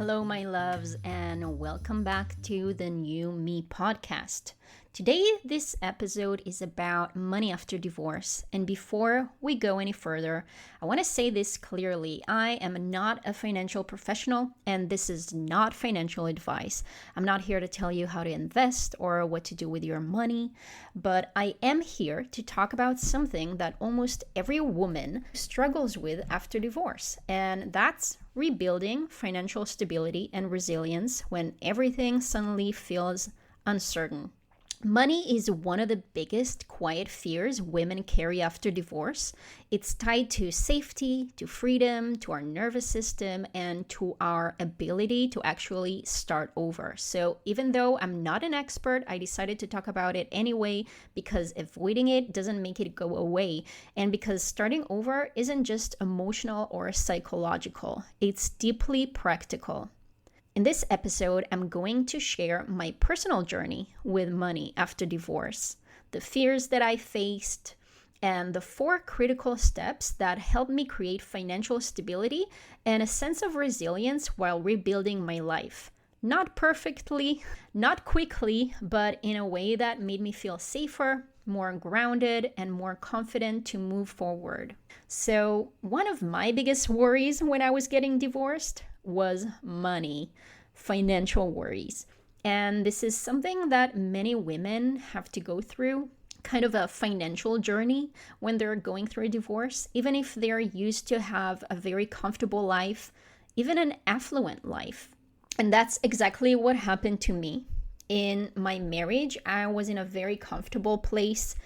Hello, my loves, and welcome back to the New Me podcast. Today, this episode is about money after divorce. And before we go any further, I want to say this clearly. I am not a financial professional, and this is not financial advice. I'm not here to tell you how to invest or what to do with your money, but I am here to talk about something that almost every woman struggles with after divorce, and that's rebuilding financial stability and resilience when everything suddenly feels uncertain. Money is one of the biggest quiet fears women carry after divorce. It's tied to safety, to freedom, to our nervous system, and to our ability to actually start over. So even though I'm not an expert, I decided to talk about it anyway because avoiding it doesn't make it go away. And because starting over isn't just emotional or psychological, it's deeply practical. In this episode, I'm going to share my personal journey with money after divorce, the fears that I faced, and the 4 critical steps that helped me create financial stability and a sense of resilience while rebuilding my life. Not perfectly, not quickly, but in a way that made me feel safer, more grounded, and more confident to move forward. So, one of my biggest worries when I was getting divorced was money, financial worries. And this is something that many women have to go through, kind of a financial journey when they're going through a divorce, even if they're used to have a very comfortable life, even an affluent life. And that's exactly what happened to me. In my marriage, I was in a very comfortable place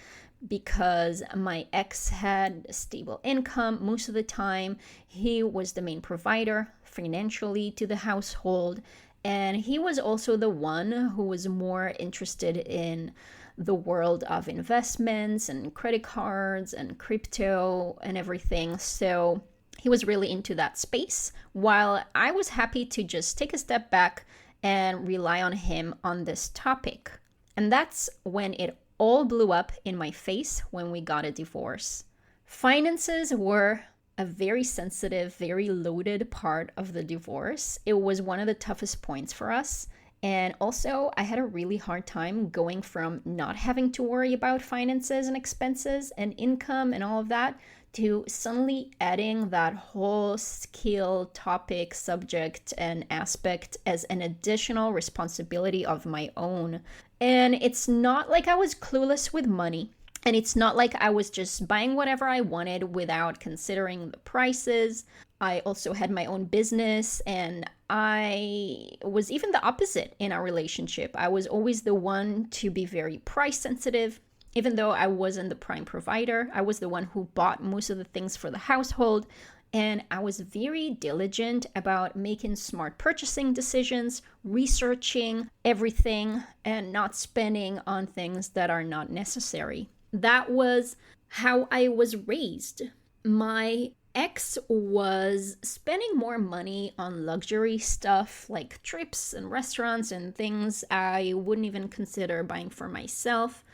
because my ex had a stable income most of the time. He was the main provider financially to the household, and he was also the one who was more interested in the world of investments and credit cards and crypto and everything. So he was really into that space, while I was happy to just take a step back and rely on him on this topic. And that's when it all blew up in my face when we got a divorce. Finances were a very sensitive, very loaded part of the divorce. It was one of the toughest points for us. And also, I had a really hard time going from not having to worry about finances and expenses and income and all of that to suddenly adding that whole skill, topic, subject, and aspect as an additional responsibility of my own. And it's not like I was clueless with money. And it's not like I was just buying whatever I wanted without considering the prices. I also had my own business, and I was even the opposite in our relationship. I was always the one to be very price sensitive. Even though I wasn't the prime provider, I was the one who bought most of the things for the household. And I was very diligent about making smart purchasing decisions, researching everything, and not spending on things that are not necessary. That was how I was raised. My ex was spending more money on luxury stuff like trips and restaurants and things I wouldn't even consider buying for myself.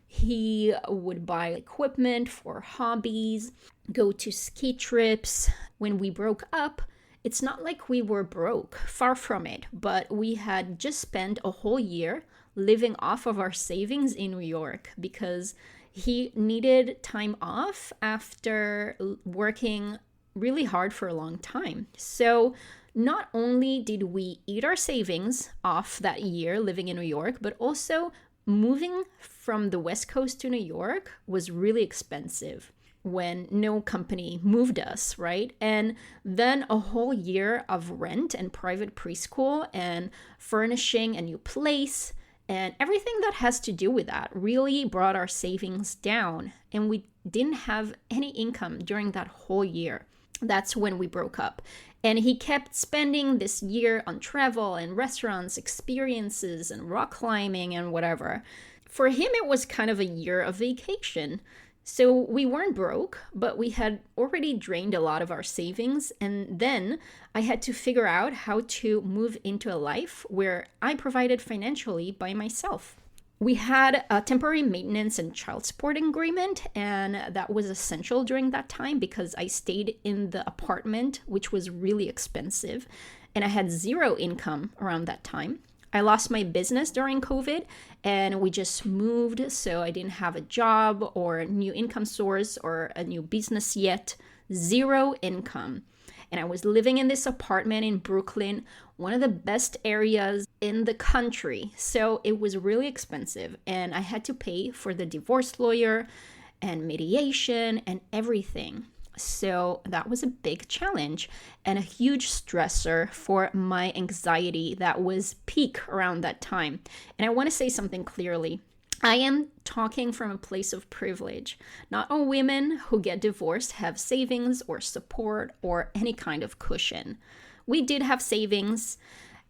He would buy equipment for hobbies, go to ski trips. When we broke up, it's not like we were broke, far from it, but we had just spent a whole year living off of our savings in New York because he needed time off after working really hard for a long time. So not only did we eat our savings off that year living in New York, but also moving from the West Coast to New York was really expensive when no company moved us, right? And then a whole year of rent and private preschool and furnishing a new place and everything that has to do with that really brought our savings down. And we didn't have any income during that whole year. That's when we broke up. And he kept spending this year on travel and restaurants, experiences, and rock climbing and whatever. For him, it was kind of a year of vacation. So we weren't broke, but we had already drained a lot of our savings. And then I had to figure out how to move into a life where I provided financially by myself. We had a temporary maintenance and child support agreement, and that was essential during that time because I stayed in the apartment, which was really expensive, and I had zero income around that time. I lost my business during COVID, and we just moved, so I didn't have a job or a new income source or a new business yet. Zero income. And I was living in this apartment in Brooklyn, one of the best areas in the country. So it was really expensive, and I had to pay for the divorce lawyer and mediation and everything. So that was a big challenge and a huge stressor for my anxiety that was peak around that time. And I want to say something clearly. I am talking from a place of privilege. Not all women who get divorced have savings or support or any kind of cushion. We did have savings,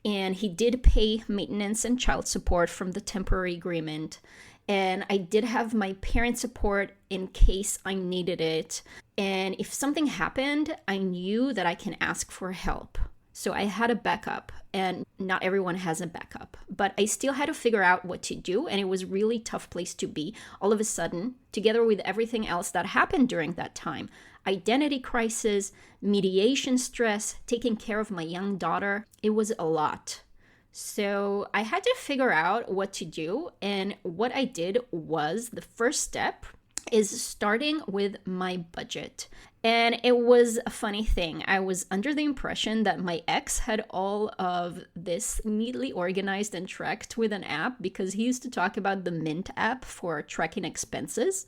and he did pay maintenance and child support from the temporary agreement. And I did have my parent support in case I needed it. And if something happened, I knew that I can ask for help. So I had a backup, and not everyone has a backup, but I still had to figure out what to do, and it was a really tough place to be all of a sudden, together with everything else that happened during that time. Identity crisis, mediation stress, taking care of my young daughter. It was a lot. So I had to figure out what to do, and what I did was the first step is starting with my budget. And it was a funny thing. I was under the impression that my ex had all of this neatly organized and tracked with an app because he used to talk about the Mint app for tracking expenses.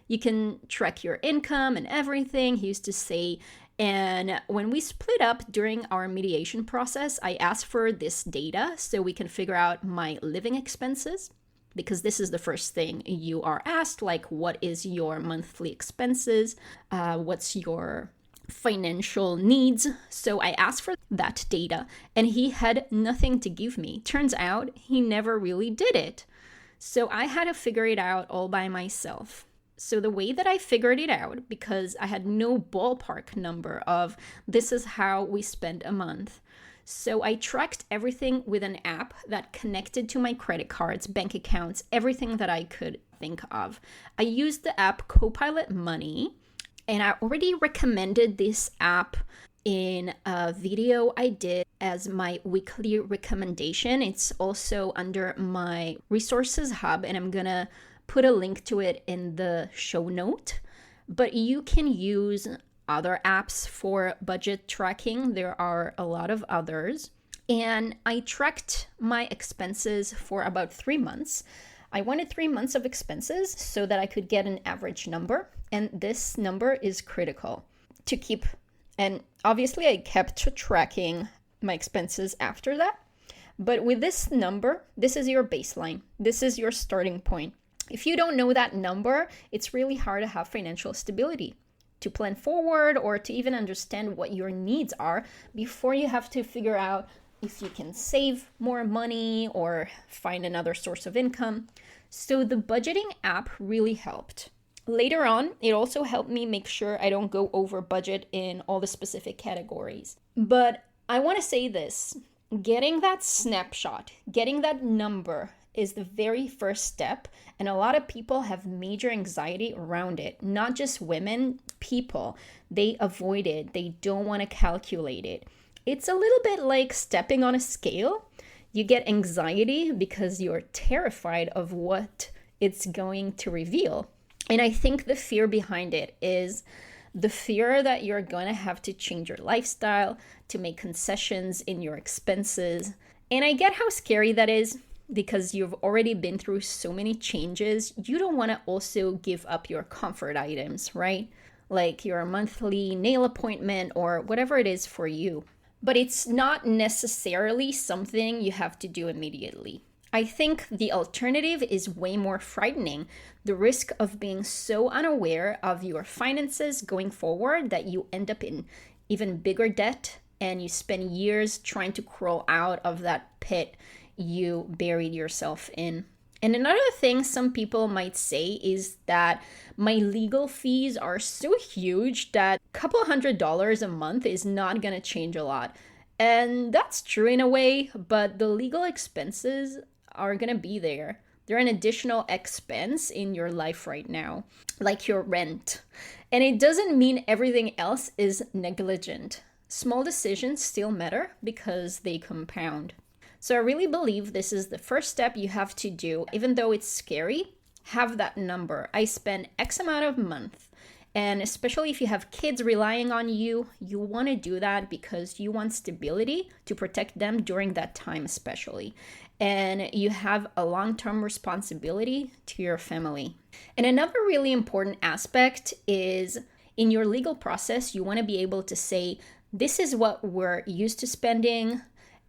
You can track your income and everything, he used to say. And when we split up during our mediation process, I asked for this data so we can figure out my living expenses, because this is the first thing you are asked, like, what is your monthly expenses? What's your financial needs? So I asked for that data, and he had nothing to give me. Turns out he never really did it. So I had to figure it out all by myself. So the way that I figured it out, because I had no ballpark number of this is how we spend a month. So I tracked everything with an app that connected to my credit cards, bank accounts, everything that I could think of. I used the app Copilot Money, and I already recommended this app in a video I did as my weekly recommendation. It's also under my resources hub, and I'm gonna put a link to it in the show note. But you can use other apps for budget tracking. There are a lot of others. And I tracked my expenses for about 3 months. I wanted 3 months of expenses so that I could get an average number. And this number is critical to keep. And obviously I kept tracking my expenses after that. But with this number, this is your baseline. This is your starting point. If you don't know that number, it's really hard to have financial stability, to plan forward, or to even understand what your needs are before you have to figure out if you can save more money or find another source of income. So the budgeting app really helped. Later on, it also helped me make sure I don't go over budget in all the specific categories. But I want to say this, getting that snapshot, getting that number is the very first step, and a lot of people have major anxiety around it. Not just women, people. They avoid it. They don't want to calculate it. It's a little bit like stepping on a scale. You get anxiety because you're terrified of what it's going to reveal. And I think the fear behind it is the fear that you're going to have to change your lifestyle, to make concessions in your expenses. And I get how scary that is, because you've already been through so many changes. You don't want to also give up your comfort items, right? Like your monthly nail appointment or whatever it is for you. But it's not necessarily something you have to do immediately. I think the alternative is way more frightening. The risk of being so unaware of your finances going forward that you end up in even bigger debt and you spend years trying to crawl out of that pit you buried yourself in. And another thing some people might say is that my legal fees are so huge that a couple $100 a month is not going to change a lot. And that's true in a way, but the legal expenses are going to be there. They're an additional expense in your life right now, like your rent. And it doesn't mean everything else is negligent. Small decisions still matter because they compound. So I really believe this is the first step you have to do. Even though it's scary, have that number. I spend X amount of month. And especially if you have kids relying on you, you want to do that because you want stability to protect them during that time, especially. And you have a long-term responsibility to your family. And another really important aspect is in your legal process, you want to be able to say, this is what we're used to spending,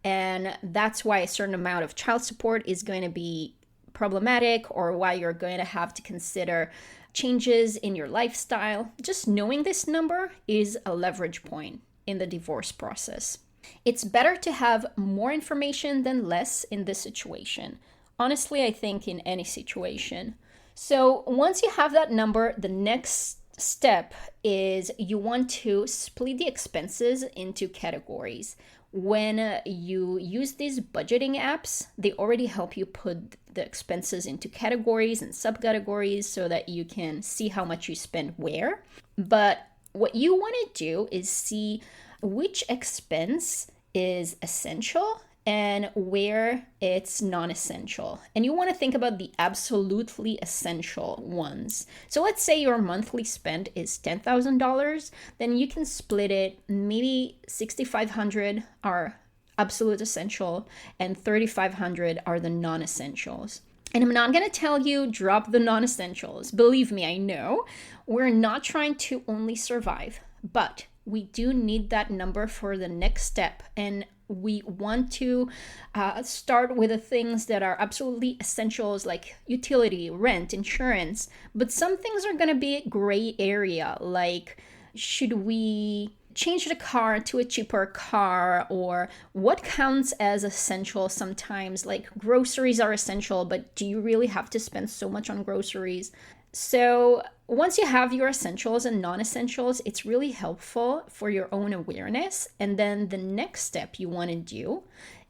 and that's why a certain amount of child support is going to be problematic, or why you're going to have to consider changes in your lifestyle. Just knowing this number is a leverage point in the divorce process. It's better to have more information than less in this situation. Honestly, I think in any situation. So once you have that number, the next step is you want to split the expenses into categories. When you use these budgeting apps, they already help you put the expenses into categories and subcategories so that you can see how much you spend where. But what you want to do is see which expense is essential and where it's non-essential. And you want to think about the absolutely essential ones. So let's say your monthly spend is $10,000, then you can split it. Maybe $6,500 are absolute essential and $3,500 are the non-essentials. And I'm not going to tell you drop the non-essentials. Believe me, I know. We're not trying to only survive, but we do need that number for the next step. And we want to start with the things that are absolutely essentials, like utility, rent, insurance. But some things are going to be gray area, like should we change the car to a cheaper car, or what counts as essential sometimes, like groceries are essential, but do you really have to spend so much on groceries? So once you have your essentials and non-essentials, it's really helpful for your own awareness. And then the next step you want to do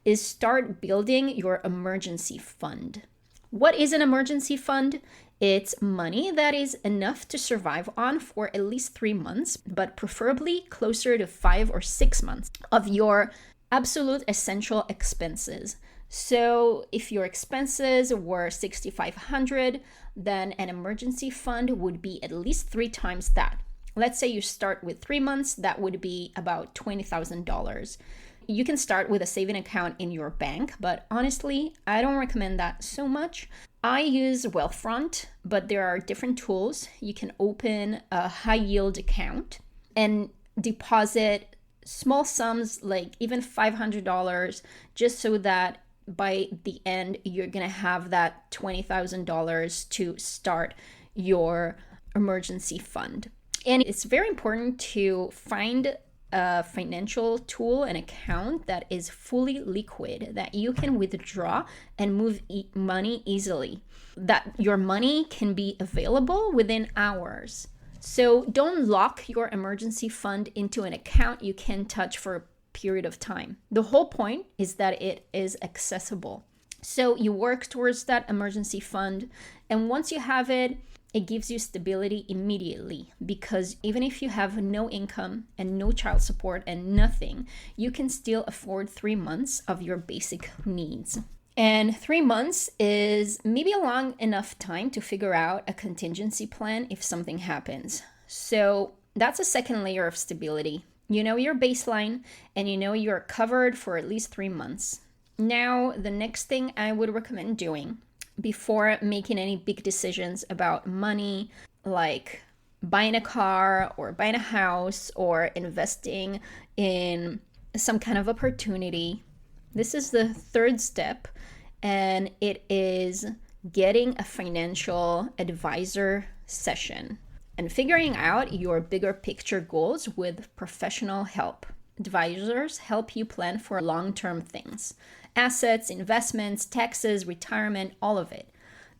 is start building your emergency fund. What is an emergency fund? It's money that is enough to survive on for at least 3 months, but preferably closer to 5 or 6 months of your absolute essential expenses. So if your expenses were $6,500, then an emergency fund would be at least 3 times that. Let's say you start with 3 months, that would be about $20,000. You can start with a saving account in your bank, but honestly, I don't recommend that so much. I use Wealthfront, but there are different tools. You can open a high yield account and deposit small sums, like even $500, just so that by the end, you're going to have that $20,000 to start your emergency fund. And it's very important to find a financial tool, an account that is fully liquid, that you can withdraw and move money easily, that your money can be available within hours. So don't lock your emergency fund into an account you can touch for a period of time. The whole point is that it is accessible. So you work towards that emergency fund, and once you have it, it gives you stability immediately, because even if you have no income and no child support and nothing, you can still afford 3 months of your basic needs. And 3 months is maybe a long enough time to figure out a contingency plan if something happens. So that's a second layer of stability. You know your baseline, and you know you're covered for at least 3 months. Now, the next thing I would recommend doing before making any big decisions about money, like buying a car or buying a house or investing in some kind of opportunity, this is the third step, and it is getting a financial advisor session and figuring out your bigger picture goals with professional help. Advisors help you plan for long-term things: assets, investments, taxes, retirement, all of it.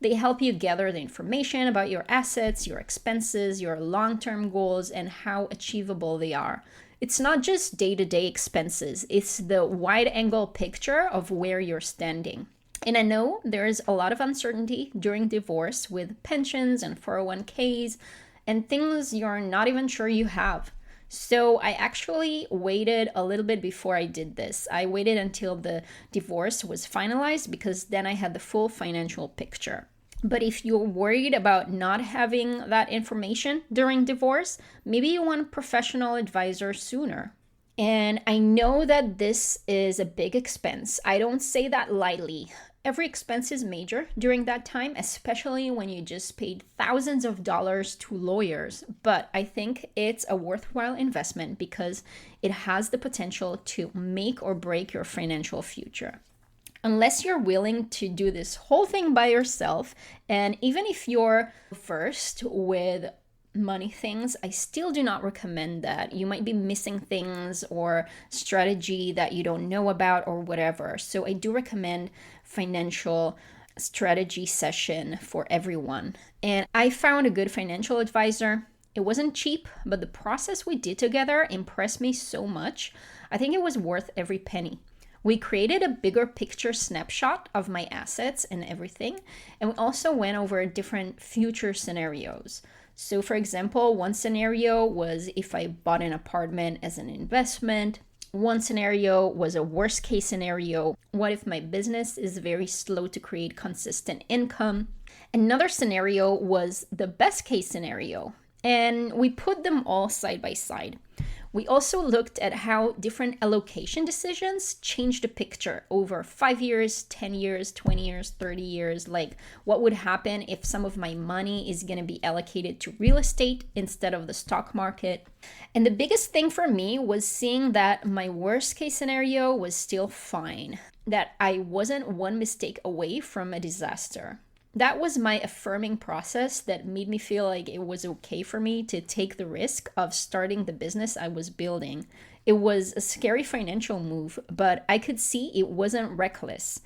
They help you gather the information about your assets, your expenses, your long-term goals, and how achievable they are. It's not just day-to-day expenses, it's the wide-angle picture of where you're standing. And I know there's a lot of uncertainty during divorce with pensions and 401ks and things you're not even sure you have. So I actually waited a little bit before I did this. I waited until the divorce was finalized because then I had the full financial picture. But if you're worried about not having that information during divorce, maybe you want a professional advisor sooner. And I know that this is a big expense. I don't say that lightly. Every expense is major during that time, especially when you just paid thousands of dollars to lawyers. But I think it's a worthwhile investment because it has the potential to make or break your financial future. Unless you're willing to do this whole thing by yourself, and even if you're first with money things, I still do not recommend that. You might be missing things or strategy that you don't know about or whatever. So I do recommend financial strategy session for everyone. And I found a good financial advisor. It wasn't cheap, but the process we did together impressed me so much. I think it was worth every penny. We created a bigger picture snapshot of my assets and everything, and we also went over different future scenarios. So for example, one scenario was if I bought an apartment as an investment. One scenario was a worst case scenario. What if my business is very slow to create consistent income? Another scenario was the best case scenario. And we put them all side by side. We also looked at how different allocation decisions change the picture over 5 years, 10 years, 20 years, 30 years. Like what would happen if some of my money is going to be allocated to real estate instead of the stock market. And the biggest thing for me was seeing that my worst case scenario was still fine, that I wasn't one mistake away from a disaster. That was my affirming process that made me feel like it was okay for me to take the risk of starting the business I was building. It was a scary financial move, but I could see it wasn't reckless.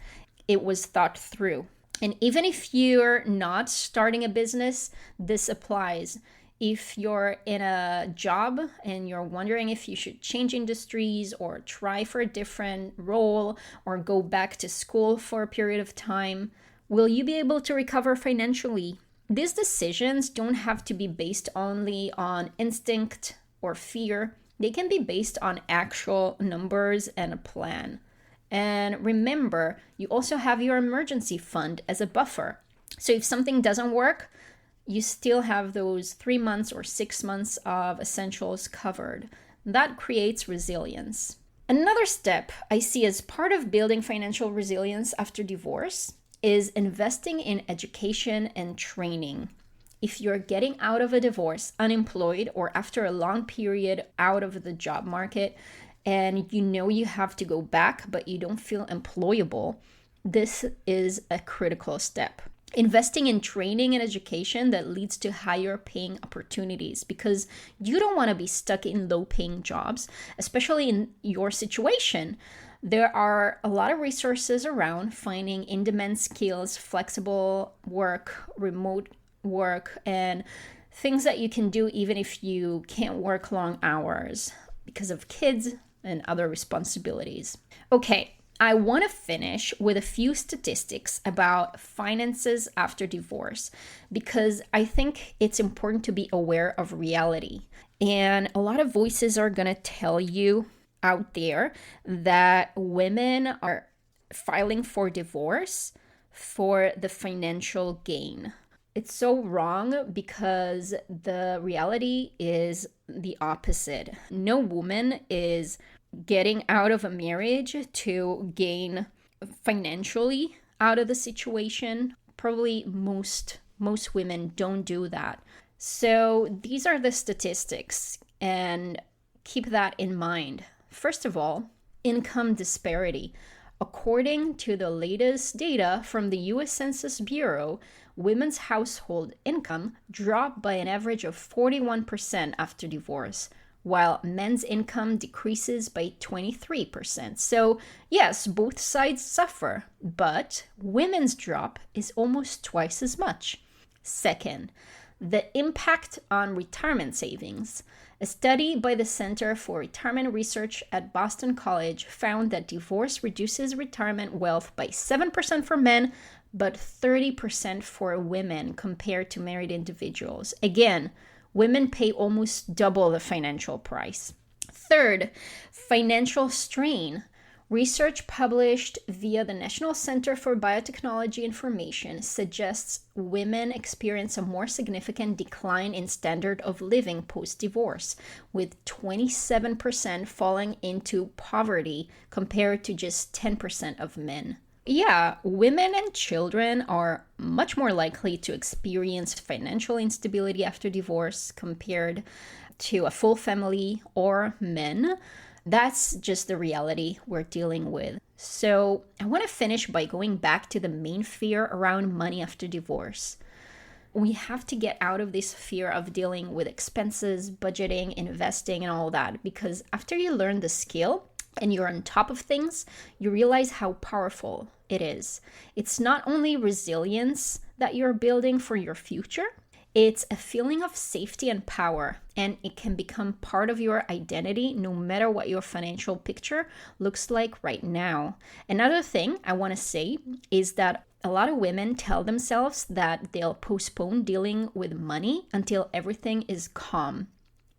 It was thought through. And even if you're not starting a business, this applies. If you're in a job and you're wondering if you should change industries or try for a different role or go back to school for a period of time, will you be able to recover financially? These decisions don't have to be based only on instinct or fear. They can be based on actual numbers and a plan. And remember, you also have your emergency fund as a buffer. So if something doesn't work, you still have those 3 months or 6 months of essentials covered. That creates resilience. Another step I see as part of building financial resilience after divorce is investing in education and training. If you're getting out of a divorce unemployed or after a long period out of the job market and you know you have to go back but you don't feel employable, this is a critical step. Investing in training and education that leads to higher paying opportunities, because you don't want to be stuck in low paying jobs, especially in your situation. There are a lot of resources around finding in-demand skills, flexible work, remote work, and things that you can do even if you can't work long hours because of kids and other responsibilities. Okay, I want to finish with a few statistics about finances after divorce because I think it's important to be aware of reality. And a lot of voices are going to tell you out there that women are filing for divorce for the financial gain. It's so wrong because the reality is the opposite. No woman is getting out of a marriage to gain financially out of the situation. Probably most women don't do that. So these are the statistics, and keep that in mind. First of all, income disparity. According to the latest data from the US Census Bureau, women's household income dropped by an average of 41% after divorce, while men's income decreases by 23%. So yes, both sides suffer, but women's drop is almost twice as much. Second, the impact on retirement savings. A study by the Center for Retirement Research at Boston College found that divorce reduces retirement wealth by 7% for men, but 30% for women compared to married individuals. Again, women pay almost double the financial price. Third, financial strain. Research published via the National Center for Biotechnology Information suggests women experience a more significant decline in standard of living post-divorce, with 27% falling into poverty compared to just 10% of men. Yeah, women and children are much more likely to experience financial instability after divorce compared to a full family or men. That's just the reality we're dealing with. So I want to finish by going back to the main fear around money after divorce. We have to get out of this fear of dealing with expenses, budgeting, investing, and all that, because after you learn the skill and you're on top of things, you realize how powerful it is. It's not only resilience that you're building for your future, it's a feeling of safety and power, and it can become part of your identity no matter what your financial picture looks like right now. Another thing I want to say is that a lot of women tell themselves that they'll postpone dealing with money until everything is calm.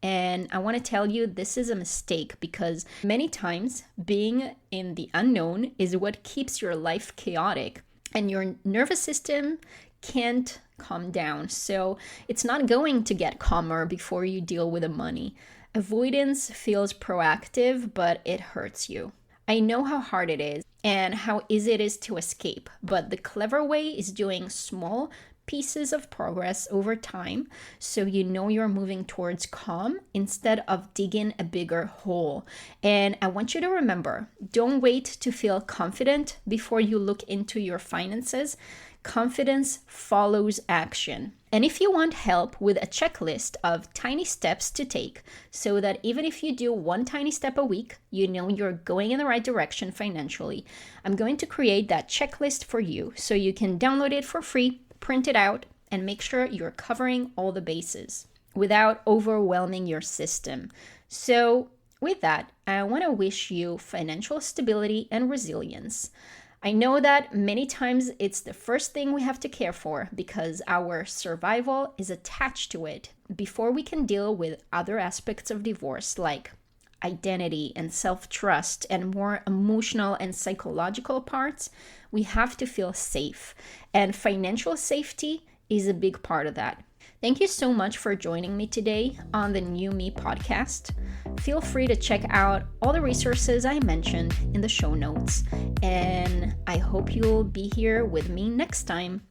And I want to tell you this is a mistake, because many times being in the unknown is what keeps your life chaotic, and your nervous system can't calm down. So it's not going to get calmer before you deal with the money. Avoidance feels proactive, but it hurts you. I know how hard it is and how easy it is to escape, but the clever way is doing small pieces of progress over time so you know you're moving towards calm instead of digging a bigger hole. And I want you to remember, don't wait to feel confident before you look into your finances. Confidence follows action. And if you want help with a checklist of tiny steps to take so that even if you do one tiny step a week, you know you're going in the right direction financially, I'm going to create that checklist for you so you can download it for free, print it out, and make sure you're covering all the bases without overwhelming your system. So with that, I want to wish you financial stability and resilience. I know that many times it's the first thing we have to care for because our survival is attached to it before we can deal with other aspects of divorce like identity and self-trust and more emotional and psychological parts. We have to feel safe, and financial safety is a big part of that. Thank you so much for joining me today on the New Me podcast. Feel free to check out all the resources I mentioned in the show notes, and I hope you'll be here with me next time.